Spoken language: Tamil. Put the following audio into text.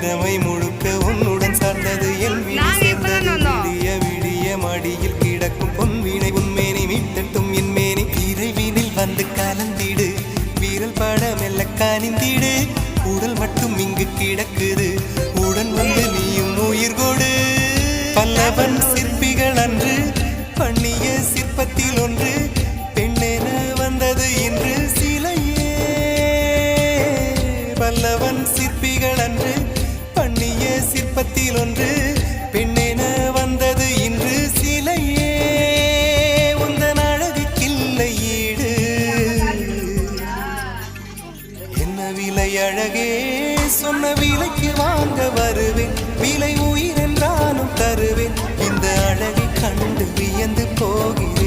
இளமை முழுக்க உன்னுடன் சார்ந்தது என் விழி சேர்ந்தது விடிய விடிய மடியில் கிடக்கும் பொன்வினை உன்மேனி மீட்டட்டும் என் மேனி இறைவினில் வந்து கலந்திடு வீரல் பட மெல்ல காணிந்திடு உடல் மட்டும் இங்கு கிடக்குது உடன் வந்து நீயும் உயிர் கொடு பல்லவன் சிற்பிகள் அன்று பண்ணிய சிற்பத்தில் ஒன்று பெண்ணென வந்தது இன்று சிலையே பல்லவன் சிற்பிகள் அன்று பண்ணிய சிற்பத்தில் ஒன்று பெண்ணென வந்தது இன்று சிலையே உந்தன் அழகுக்கில்லை ஈடு என்ன விலை அழகே சொன்ன விலைக்கு வாங்க வருவேன் விலை உயிர் என்றாலும் தருவேன் இந்த அழகை கண்டு வியந்து போகிறேன்